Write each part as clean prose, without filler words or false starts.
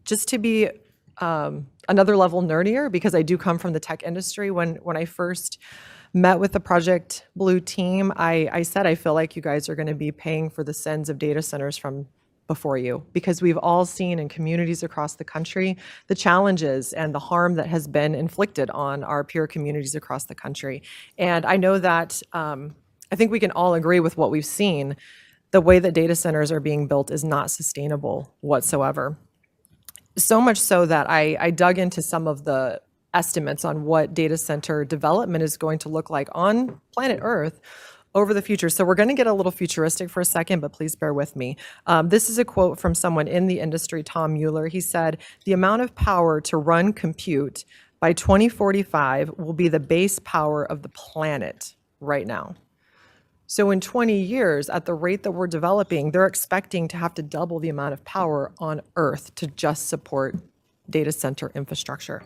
just to be another level nerdier, because I do come from the tech industry, when I first met with the Project Blue team, I said, I feel like you guys are going to be paying for the sins of data centers from before you, because we've all seen in communities across the country the challenges and the harm that has been inflicted on our peer communities across the country. And I know that I think we can all agree with what we've seen. The way that data centers are being built is not sustainable whatsoever. So much so that I dug into some of the estimates on what data center development is going to look like on planet Earth over the future. So we're going to get a little futuristic for a second, but please bear with me. This is a quote from someone in the industry, Tom Mueller. He said, "The amount of power to run compute by 2045 will be the base power of the planet right now." So in 20 years, at the rate that we're developing, they're expecting to have to double the amount of power on Earth to just support data center infrastructure.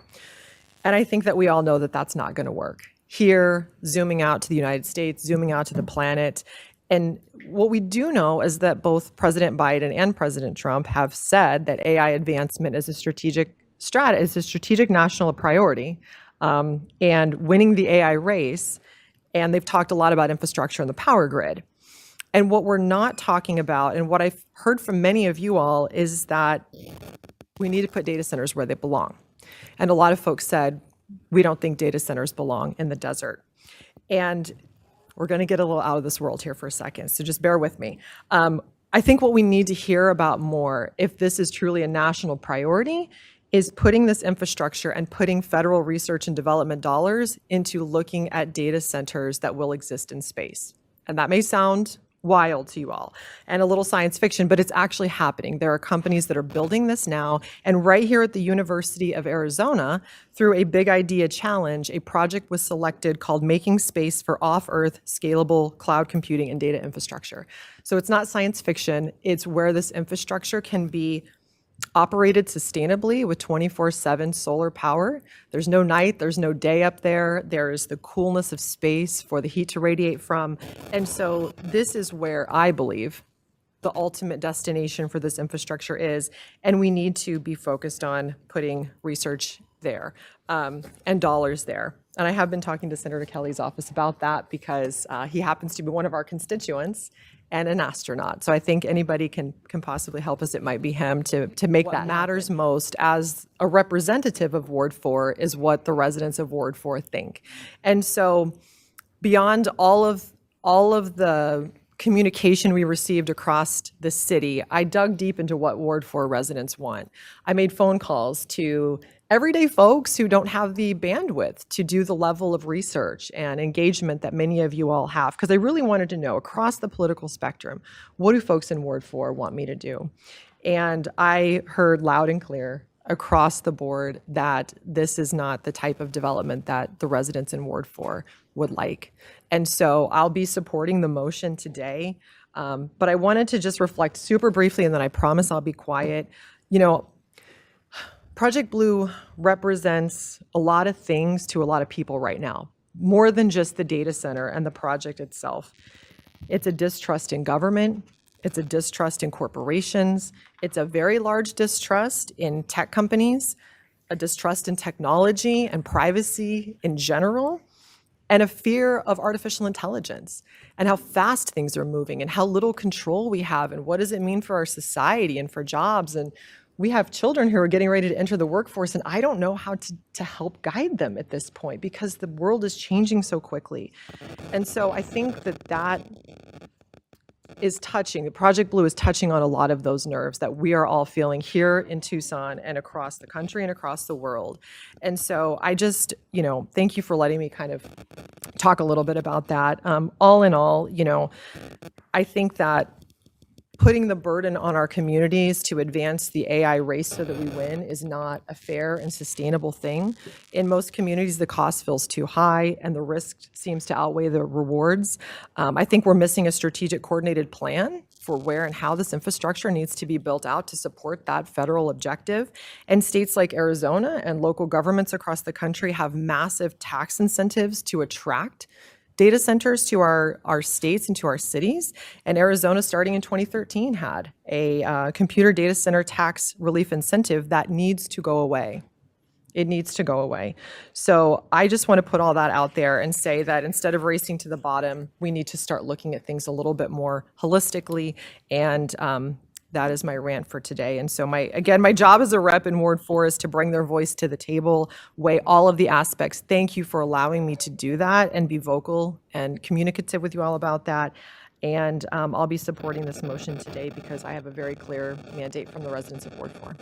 And I think that we all know that that's not going to work. Here, zooming out to the United States, zooming out to the planet. And what we do know is that both President Biden and President Trump have said that AI advancement is a strategic national priority, and winning the AI race. And they've talked a lot about infrastructure and the power grid. And what we're not talking about, and what I've heard from many of you all, is that we need to put data centers where they belong. And a lot of folks said, we don't think data centers belong in the desert. And we're going to get a little out of this world here for a second, so just bear with me. I think what we need to hear about more, if this is truly a national priority, is putting this infrastructure and putting federal research and development dollars into looking at data centers that will exist in space. And that may sound wild to you all and a little science fiction, but it's actually happening. There are companies that are building this now. And right here at the University of Arizona, through a Big Idea Challenge, a project was selected called Making Space for Off-Earth Scalable Cloud Computing and Data Infrastructure. So it's not science fiction. It's where this infrastructure can be operated sustainably with 24/7 solar power. There's no night, there's no day up there. There's the coolness of space for the heat to radiate from. And so this is where I believe the ultimate destination for this infrastructure is, and we need to be focused on putting research there and dollars there. And I have been talking to Senator Kelly's office about that, because he happens to be one of our constituents and an astronaut. So I think anybody can possibly help us. It might be him to make that. What matters most as a representative of Ward 4 is what the residents of Ward 4 think. And so beyond all of the communication we received across the city, I dug deep into what Ward 4 residents want. I made phone calls to everyday folks who don't have the bandwidth to do the level of research and engagement that many of you all have, because I really wanted to know across the political spectrum, what do folks in Ward 4 want me to do? And I heard loud and clear across the board that this is not the type of development that the residents in Ward 4 would like. And so I'll be supporting the motion today. But I wanted to just reflect super briefly, and then I promise I'll be quiet. You know, Project Blue represents a lot of things to a lot of people right now, more than just the data center and the project itself. It's a distrust in government. It's a distrust in corporations. It's a very large distrust in tech companies, a distrust in technology and privacy in general, and a fear of artificial intelligence and how fast things are moving and how little control we have, and what does it mean for our society and for jobs. And we have children who are getting ready to enter the workforce, and I don't know how to help guide them at this point, because the world is changing so quickly. And so I think that is touching, Project Blue is touching on a lot of those nerves that we are all feeling here in Tucson and across the country and across the world. And so I just, thank you for letting me kind of talk a little bit about that. All in all, I think that putting the burden on our communities to advance the AI race so that we win is not a fair and sustainable thing. In most communities, the cost feels too high and the risk seems to outweigh the rewards. I think we're missing a strategic coordinated plan for where and how this infrastructure needs to be built out to support that federal objective. And states like Arizona and local governments across the country have massive tax incentives to attract data centers to our states and to our cities. And Arizona, starting in 2013, had a computer data center tax relief incentive that needs to go away. It needs to go away. So I just want to put all that out there and say that instead of racing to the bottom, we need to start looking at things a little bit more holistically. And that is my rant for today. And so my job as a rep in Ward 4 is to bring their voice to the table, weigh all of the aspects. Thank you for allowing me to do that and be vocal and communicative with you all about that. And I'll be supporting this motion today because I have a very clear mandate from the residents of Ward 4.